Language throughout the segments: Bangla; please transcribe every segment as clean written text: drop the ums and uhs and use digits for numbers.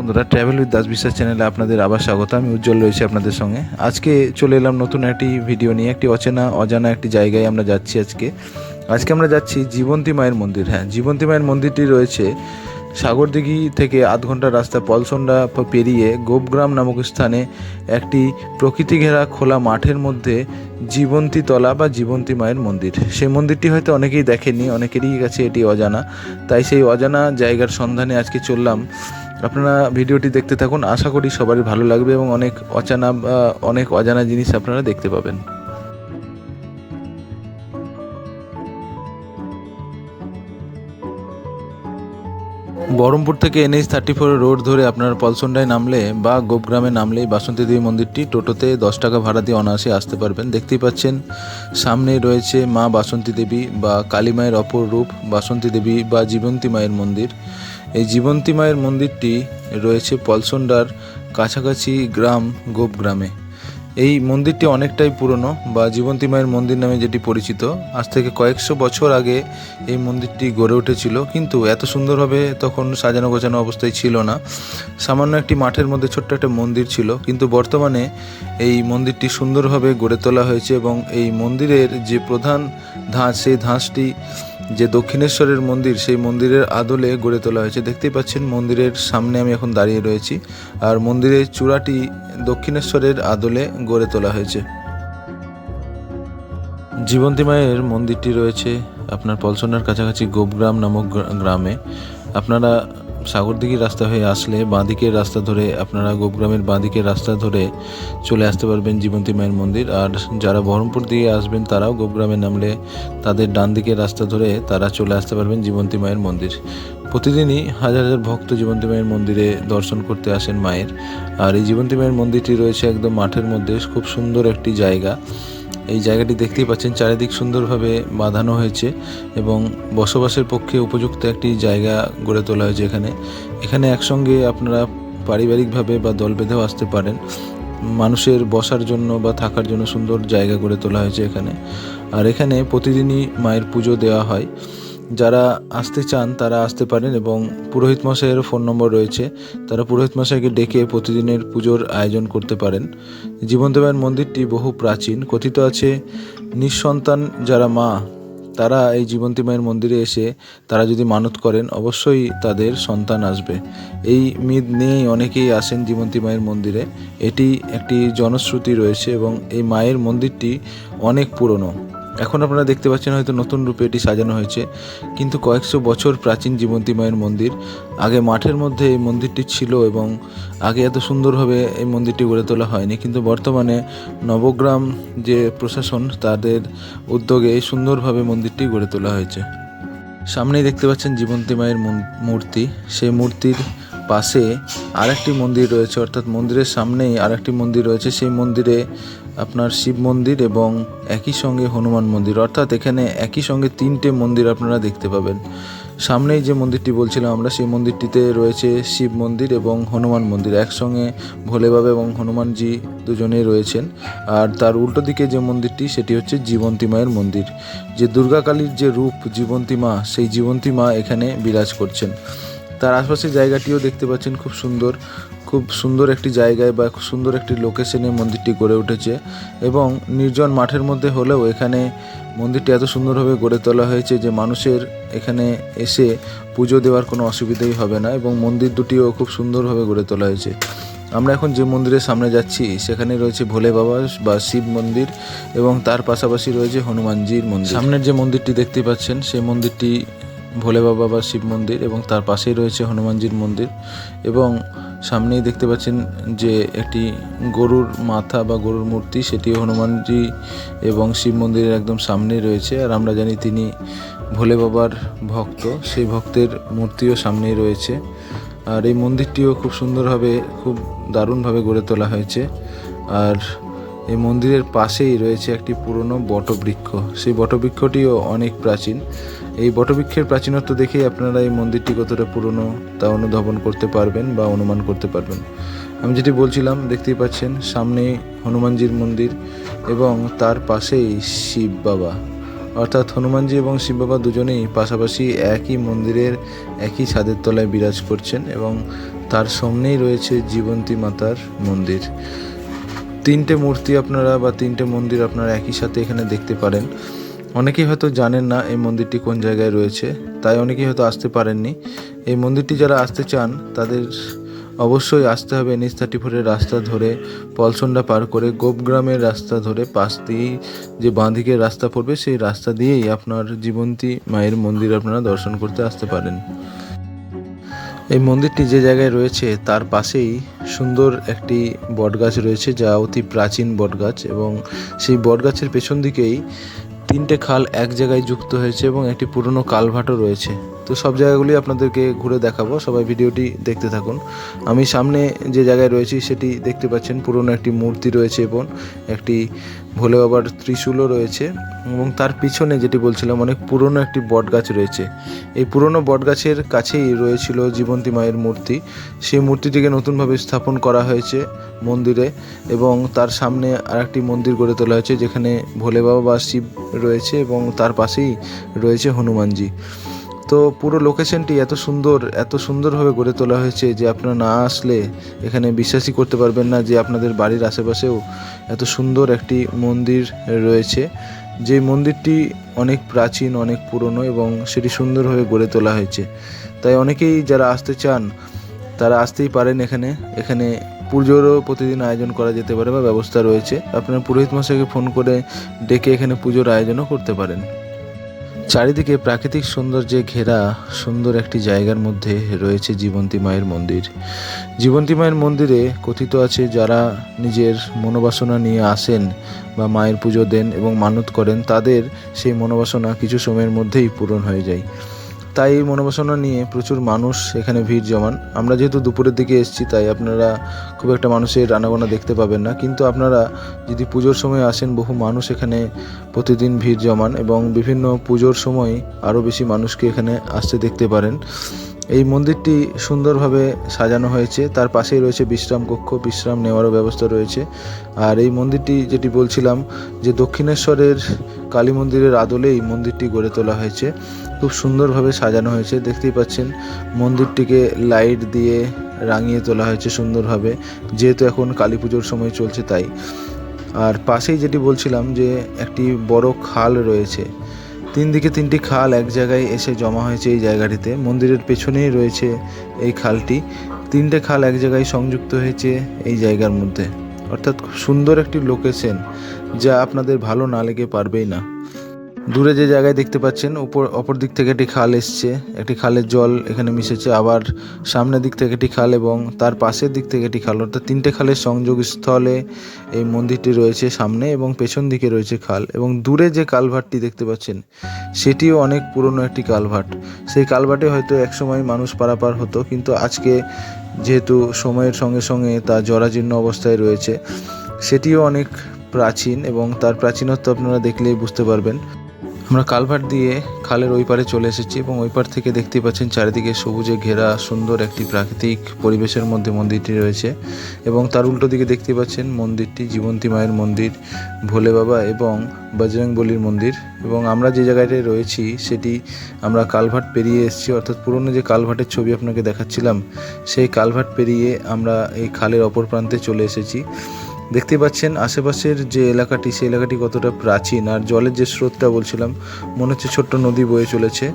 বন্ধুরা, ট্রাভেল উইথ দাস বিশ্বাস চ্যানেলে আপনাদের আবার স্বাগত। আমি উজ্জ্বল রয়েছে আপনাদের সঙ্গে। আজকে চলে এলাম নতুন একটি ভিডিও নিয়ে। একটি অজানা একটি জায়গায় আমরা যাচ্ছি আজকে আমরা যাচ্ছি জীবন্তী মায়ের মন্দির। হ্যাঁ, জীবন্তী মায়ের মন্দিরটি রয়েছে সাগরদিঘি থেকে আধ ঘন্টার রাস্তা পলসন্ডা পেরিয়ে গোপগ্রাম নামক স্থানে একটি প্রকৃতি ঘেরা খোলা মাঠের মধ্যে জীবন্তী তলা বা জীবন্তী মায়ের মন্দির। সেই মন্দিরটি হয়তো অনেকেই দেখেনি, অনেকেরই কাছে এটি অজানা। তাই সেই অজানা জায়গার সন্ধানে আজকে চললাম। আপনারা ভিডিওটি দেখতে থাকুন, আশা করি সবারই ভালো লাগবে এবং অনেক অজানা জিনিস আপনারা দেখতে পাবেন। বহরমপুর থেকে NH-34 রোড ধরে আপনার পলসন্ডায় নামলে বা গোপগ্রামে নামলেই বাসন্তী দেবী মন্দিরটি টোটোতে 10 টাকা ভাড়া দিয়ে অনায়াসে আসতে পারবেন। দেখতেই পাচ্ছেন সামনে রয়েছে মা বাসন্তী দেবী বা কালী মায়ের অপর রূপ বাসন্তী দেবী বা জীবন্তী মায়ের মন্দির। এই জীবন্তী মায়ের মন্দিরটি রয়েছে পলসন্ডার কাছাকাছি গ্রাম গোপগ্রামে। এই মন্দিরটি অনেকটাই পুরনো বা জীবন্তী মায়ের মন্দির নামে যেটি পরিচিত। আজ থেকে কয়েকশো বছর আগে এই মন্দিরটি গড়ে উঠেছিল, কিন্তু এত সুন্দরভাবে তখন সাজানো গোছানো অবস্থায় ছিল না। সামান্য একটি মাঠের মধ্যে ছোট্ট একটা মন্দির ছিল, কিন্তু বর্তমানে এই মন্দিরটি সুন্দরভাবে গড়ে তোলা হয়েছে এবং এই মন্দিরের যে প্রধান ধাঁচ, সেই ধাঁচটি যে দক্ষিণেশ্বরের মন্দির, সেই মন্দিরের আদলে গড়ে তোলা হয়েছে। দেখতেই পাচ্ছেন মন্দিরের সামনে আমি এখন দাঁড়িয়ে রয়েছি, আর মন্দিরের চূড়াটি দক্ষিণেশ্বরের আদলে গড়ে তোলা হয়েছে। জীবন্তী মায়ের মন্দিরটি রয়েছে আপনার পলসন্ডার কাছাকাছি গোপগ্রাম নামক গ্রামে। আপনারা সাগরদিঘির রাস্তা হয়ে আসলে বাঁদিকের রাস্তা ধরে, আপনারা গোপগ্রামের বাঁদিকের রাস্তা ধরে চলে আসতে পারবেন জীবন্তী মায়ের মন্দির। আর যারা বহরমপুর দিয়ে আসবেন তারাও গোপগ্রামে নামলে তাদের ডান দিকের রাস্তা ধরে তারা চলে আসতে পারবেন জীবন্তী মায়ের মন্দির। প্রতিদিনই হাজার হাজার ভক্ত জীবন্তী মায়ের মন্দিরে দর্শন করতে আসেন মায়ের। আর এই জীবন্তী মায়ের মন্দিরটি রয়েছে একদম মাঠের মধ্যে, খুব সুন্দর একটি জায়গা। এই জায়গাটি দেখতেই পাচ্ছেন চারিদিক সুন্দরভাবে বাঁধানো হয়েছে এবং বসবাসের পক্ষে উপযুক্ত একটি জায়গা গড়ে তোলা হয়েছে। এখানে একসঙ্গে আপনারা পারিবারিকভাবে বা দল বেঁধেও আসতে পারেন। মানুষের বসার জন্য বা থাকার জন্য সুন্দর জায়গা গড়ে তোলা হয়েছে এখানে। আর এখানে প্রতিদিনই মায়ের পুজো দেওয়া হয়। যারা আসতে চান তারা আসতে পারেন এবং পুরোহিত মশাইয়েরও ফোন নম্বর রয়েছে, তারা পুরোহিত মশাইকে ডেকে প্রতিদিনের পুজোর আয়োজন করতে পারেন। জীবন্তী মায়ের মন্দিরটি বহু প্রাচীন। কথিত আছে নিঃসন্তান যারা মা, তারা এই জীবন্তী মায়ের মন্দিরে এসে তারা যদি মানত করেন অবশ্যই তাদের সন্তান আসবে। এই মিথ নিয়েই অনেকেই আসেন জীবন্তী মায়ের মন্দিরে। এটি একটি জনশ্রুতি রয়েছে এবং এই মায়ের মন্দিরটি অনেক পুরনো। এখন আপনারা দেখতে পাচ্ছেন হয়তো নতুন রূপে এটি সাজানো হয়েছে, কিন্তু কয়েকশো বছর প্রাচীন জীবন্তী মায়ের মন্দির। আগে মাঠের মধ্যে এই মন্দিরটি ছিল এবং আগে এত সুন্দরভাবে এই মন্দিরটি গড়ে তোলা হয়নি, কিন্তু বর্তমানে নবগ্রাম যে প্রশাসন, তাদের উদ্যোগে এই সুন্দরভাবে মন্দিরটি গড়ে তোলা হয়েছে। সামনেই দেখতে পাচ্ছেন জীবন্তী মায়ের মূর্তি। সেই মূর্তির পাশে আরেকটি মন্দির রয়েছে, অর্থাৎ মন্দিরের সামনেই আরেকটি মন্দির রয়েছে। সেই মন্দিরে আপনার শিব মন্দির এবং একই সঙ্গে হনুমান মন্দির, অর্থাৎ এখানে একই সঙ্গে 3টে মন্দির আপনারা দেখতে পাবেন। সামনেই যে মন্দিরটি বলছিলাম আমরা, সেই মন্দিরটিতে রয়েছে শিব মন্দির এবং হনুমান মন্দির, একসঙ্গে ভোলে বাবা এবং হনুমানজি দুজনেই রয়েছেন। আর তার উল্টো দিকে যে মন্দিরটি, সেটি হচ্ছে জীবন্তী মায়ের মন্দির। যে দুর্গা কালীর যে রূপ জীবন্তী মা, সেই জীবন্তী মা এখানে বিরাজ করছেন। তার আশপাশের জায়গাটিও দেখতে পাচ্ছেন খুব সুন্দর একটি জায়গায় বা খুব সুন্দর একটি লোকেশনে মন্দিরটি গড়ে উঠেছে এবং নির্জন মাঠের মধ্যে হলেও এখানে মন্দিরটি এত সুন্দরভাবে গড়ে তোলা হয়েছে যে মানুষের এখানে এসে পুজো দেওয়ার কোনো অসুবিধাই হবে না এবং মন্দির দুটিও খুব সুন্দরভাবে গড়ে তোলা হয়েছে। আমরা এখন যে মন্দিরের সামনে যাচ্ছি সেখানে রয়েছে ভোলে বাবা বা শিব মন্দির এবং তার পাশাপাশি রয়েছে হনুমানজির মন্দির। সামনের যে মন্দিরটি দেখতে পাচ্ছেন সেই মন্দিরটি ভোলে বাবা বা শিব মন্দির এবং তার পাশেই রয়েছে হনুমানজির মন্দির। এবং সামনেই দেখতে পাচ্ছেন যে একটি গরুর মাথা বা গরুর মূর্তি, সেটি হনুমানজি এবং শিব মন্দিরের একদম সামনেই রয়েছে। আর আমরা জানি তিনি ভোলে বাবার ভক্ত, সেই ভক্তের মূর্তিও সামনেই রয়েছে। আর এই মন্দিরটিও খুব সুন্দরভাবে, খুব দারুণভাবে গড়ে তোলা হয়েছে। আর এই মন্দিরের পাশেই রয়েছে একটি পুরনো বটবৃক্ষ, সেই বটবৃক্ষটিও অনেক প্রাচীন। এই বটবৃক্ষের প্রাচীনত্ব দেখেই আপনারা এই মন্দিরটি কতটা পুরনো তা অনুধাবন করতে পারবেন বা অনুমান করতে পারবেন। আমি যেটি বলছিলাম, দেখতেই পাচ্ছেন সামনে হনুমানজির মন্দির এবং তার পাশেই শিব বাবা। অর্থাৎ হনুমানজি এবং শিব বাবা দুজনেই পাশাপাশি একই মন্দিরের একই ছাদের তলায় বিরাজ করছেন এবং তার সামনেই রয়েছে জীবন্তী মাতার মন্দির। তিনটে মূর্তি আপনারা বা তিনটে মন্দির আপনারা একই সাথে এখানে দেখতে পারেন। অনেকেই হয়তো জানেন না এই মন্দিরটি কোন জায়গায় রয়েছে, তাই অনেকেই হয়তো আসতে পারেননি। এই মন্দিরটি যারা আসতে চান তাদের অবশ্যই আসতে হবে NH 34-এর রাস্তা ধরে, পলসন্ডা পার করে গোপগ্রামের রাস্তা ধরে পাশ দিয়েই যে বাঁদিকের রাস্তা পড়বে সেই রাস্তা দিয়েই আপনার জীবন্তী মায়ের মন্দির আপনারা দর্শন করতে আসতে পারেন। এই মন্দিরটি যে জায়গায় রয়েছে তার পাশেই সুন্দর একটি বটগাছ রয়েছে, যা অতি প্রাচীন বটগাছ, এবং সেই বটগাছের পেছন দিকেই তিনটে খাল এক জায়গায় যুক্ত হয়েছে এবং একটি পুরনো কালভার্টও রয়েছে। তো সব জায়গাগুলি আপনাদেরকে ঘুরে দেখাবো, সবাই ভিডিওটি দেখতে থাকুন। আমি সামনে যে জায়গায় রয়েছি সেটি দেখতে পাচ্ছেন, পুরনো একটি মূর্তি রয়েছে এবং একটি ভোলে বাবার ত্রিশূলও রয়েছে, এবং তার পিছনে যেটি বলছিলাম অনেক পুরনো একটি বটগাছ রয়েছে। এই পুরনো বটগাছের কাছেই রয়েছিল জীবন্তী মায়ের মূর্তি। সেই মূর্তিটিকে নতুনভাবে স্থাপন করা হয়েছে মন্দিরে, এবং তার সামনে আরেকটি মন্দির গড়ে তোলা হয়েছে যেখানে ভোলে বাবা বা শিব রয়েছে এবং তার পাশেই রয়েছে হনুমানজি। তো পুরো লোকেশনটি এত সুন্দরভাবে গড়ে তোলা হয়েছে যে আপনারা না আসলে এখানে বিশ্বাসই করতে পারবেন না যে আপনাদের বাড়ির আশেপাশেও এত সুন্দর একটি মন্দির রয়েছে। যে মন্দিরটি অনেক প্রাচীন, অনেক পুরনো, এবং সেটি সুন্দরভাবে গড়ে তোলা হয়েছে। তাই অনেকেই যারা আসতে চান তারা আসতেই পারেন। এখানে পুজোরও প্রতিদিন আয়োজন করা যেতে পারে বা ব্যবস্থা রয়েছে। আপনারা পুরোহিত মশাইকে ফোন করে ডেকে এখানে পুজোর আয়োজনও করতে পারেন। চারিদিকে প্রাকৃতিক সৌন্দর্যে ঘেরা সুন্দর একটি জায়গার মধ্যে রয়েছে জীবন্তী মায়ের মন্দির। জীবন্তী মায়ের মন্দিরে কথিত আছে যারা নিজের মনোবাসনা নিয়ে আসেন বা মায়ের পুজো দেন এবং মানত করেন, তাদের সেই মনোবাসনা কিছু সময়ের মধ্যেই পূরণ হয়ে যায়। তাই এই মনোবাসনা নিয়ে প্রচুর মানুষ এখানে ভিড় জমান। আমরা যেহেতু দুপুরের দিকে এসেছি তাই আপনারা খুব একটা মানুষের আনাগোনা দেখতে পাবেন না, কিন্তু আপনারা যদি পুজোর সময় আসেন বহু মানুষ এখানে প্রতিদিন ভিড় জমান, এবং বিভিন্ন পুজোর সময় আরও বেশি মানুষকে এখানে আসতে দেখতে পারেন। এই মন্দিরটি সুন্দরভাবে সাজানো হয়েছে, তার পাশেই রয়েছে বিশ্রাম কক্ষ, বিশ্রাম নেওয়ারও ব্যবস্থা রয়েছে। আর এই মন্দিরটি যেটি বলছিলাম যে দক্ষিণেশ্বরের কালী মন্দিরের আদলেই মন্দিরটি গড়ে তোলা হয়েছে। খুব সুন্দরভাবে সাজানো হয়েছে, দেখতেই পাচ্ছেন মন্দিরটিকে লাইট দিয়ে রাঙিয়ে তোলা হয়েছে সুন্দরভাবে, যেহেতু এখন কালী পুজোর সময় চলছে তাই। আর পাশেই যেটি বলছিলাম যে একটি বড় খাল রয়েছে, তিনদিকে তিনটি খাল এক জায়গায় এসে জমা হয়েছে এই জায়গাটিতে। মন্দিরের পেছনেই রয়েছে এই খালটি, তিনটে খাল এক জায়গায় সংযুক্ত হয়েছে এই জায়গার মধ্যে। অর্থাৎ খুব সুন্দর একটি লোকেশন, যা আপনাদের ভালো না লেগে পারবেই না। দূরে যে জায়গায় দেখতে পাচ্ছেন অপর দিক থেকে একটি খাল এসছে, একটি খালের জল এখানে মিশেছে, আবার সামনের দিক থেকে একটি খাল এবং তার পাশের দিক থেকে একটি খাল, অর্থাৎ তিনটে খালের সংযোগস্থলে এই মন্দিরটি রয়েছে। সামনে এবং পেছন দিকে রয়েছে খাল, এবং দূরে যে কালভার্টটি দেখতে পাচ্ছেন সেটিও অনেক পুরনো একটি কালভার্ট। সেই কালভার্টে হয়তো একসময় মানুষ পারাপার হতো, কিন্তু আজকে যেহেতু সময়ের সঙ্গে সঙ্গে তা জরাজীর্ণ অবস্থায় রয়েছে। সেটিও অনেক প্রাচীন, এবং তার প্রাচীনত্ব আপনারা দেখলেই বুঝতে পারবেন। আমরা কালভার্ট দিয়ে খালের ওই পারে চলে এসেছি, এবং ওই পার থেকে দেখতে পাচ্ছেন চারিদিকে সবুজে ঘেরা সুন্দর একটি প্রাকৃতিক পরিবেশের মধ্যে মন্দিরটি রয়েছে, এবং তার উল্টো দিকে দেখতে পাচ্ছেন মন্দিরটি জীবন্তী মায়ের মন্দির, ভোলে বাবা এবং বজরংবলীর মন্দির। এবং আমরা যে জায়গাটায় রয়েছি সেটি আমরা কালভার্ট পেরিয়ে এসেছি, অর্থাৎ পুরনো যে কালভার্টের ছবি আপনাকে দেখাচ্ছিলাম সেই কালভার্ট পেরিয়ে আমরা এই খালের অপর প্রান্তে চলে এসেছি। দেখতে পাচ্ছেন আশেপাশের যে এলাকাটি সেই এলাকাটি কতটা প্রাচীন, আর জলের যে স্রোতটা বলছিলাম মনে হচ্ছে ছোট্ট নদী বয়ে চলেছে,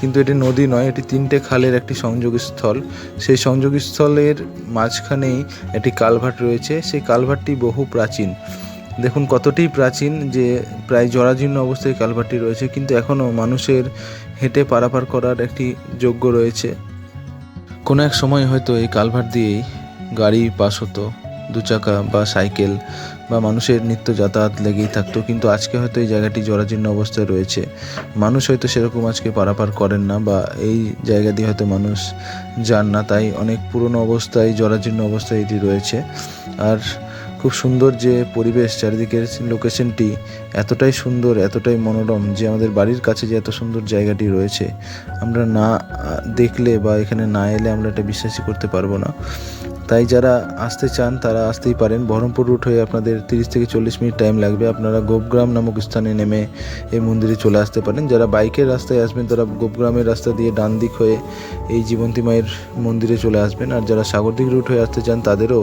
কিন্তু এটি নদী নয়, এটি তিনটে খালের একটি সংযোগস্থল। সেই সংযোগস্থলের মাঝখানেই একটি কালভার্ট রয়েছে, সেই কালভার্টটি বহু প্রাচীন। দেখুন কতটি প্রাচীন যে প্রায় জরাজীর্ণ অবস্থায় কালভার্টটি রয়েছে, কিন্তু এখনও মানুষের হেঁটে পারাপার করার একটি যোগ্য রয়েছে। কোনো এক সময় হয়তো এই কালভার্ট দিয়েই গাড়ি পাস হতো, দু চাকা বা সাইকেল বা মানুষের নিত্য যাতায়াত লেগেই থাকতো, কিন্তু আজকে হয়তো এই জায়গাটি জরাজীর্ণ অবস্থায় রয়েছে। মানুষ হয়তো সেরকম আজকে পারাপার করেন না, বা এই জায়গা দিয়ে হয়তো মানুষ যান না, তাই অনেক পুরনো অবস্থায় জরাজীর্ণ অবস্থায় এটি রয়েছে। আর খুব সুন্দর যে পরিবেশ, চারিদিকের লোকেশনটি এতটাই সুন্দর, এতটাই মনোরম যে আমাদের বাড়ির কাছে যে এত সুন্দর জায়গাটি রয়েছে, আমরা না দেখলে বা এখানে না এলে আমরা এটা বিশ্বাসই করতে পারবো না। তাই যারা আসতে চান তারা আসতেই পারেন। বহরমপুর রুট হয়ে আপনাদের 30 থেকে 40 মিনিট টাইম লাগবে। আপনারা গোপগ্রাম নামক স্থানে নেমে এই মন্দিরে চলে আসতে পারেন। যারা বাইকের রাস্তায় আসবেন তারা গোপগ্রামের রাস্তা দিয়ে ডান দিক হয়ে এই জীবন্তী মায়ের মন্দিরে চলে আসবেন। আর যারা সাগরদিঘি রুট হয়ে আসতে চান তাদেরও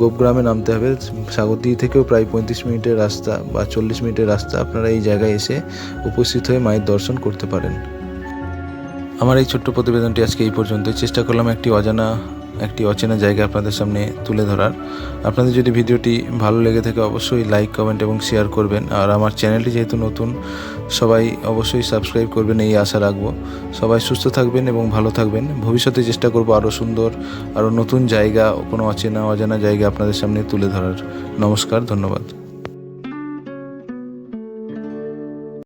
গোপগ্রামে নামতে হবে। সাগরদিঘি থেকেও প্রায় 35 মিনিটের রাস্তা বা 40 মিনিটের রাস্তা। আপনারা এই জায়গায় এসে উপস্থিত হয়ে মায়ের দর্শন করতে পারেন। আমার এই ছোট্ট প্রতিবেদনটি আজকে এই পর্যন্তই। চেষ্টা করলাম একটি অচেনা জায়গা আপনাদের সামনে তুলে ধরার। আপনাদের যদি ভিডিওটি ভালো লেগে থাকে অবশ্যই লাইক, কমেন্ট এবং শেয়ার করবেন। আর আমার চ্যানেলটি যেহেতু নতুন, সবাই অবশ্যই সাবস্ক্রাইব করবেন এই আশা রাখবো। সবাই সুস্থ থাকবেন এবং ভালো থাকবেন। ভবিষ্যতে চেষ্টা করব আরও সুন্দর, আরও নতুন জায়গা, কোনো অজানা জায়গা আপনাদের সামনে তুলে ধরার। নমস্কার, ধন্যবাদ।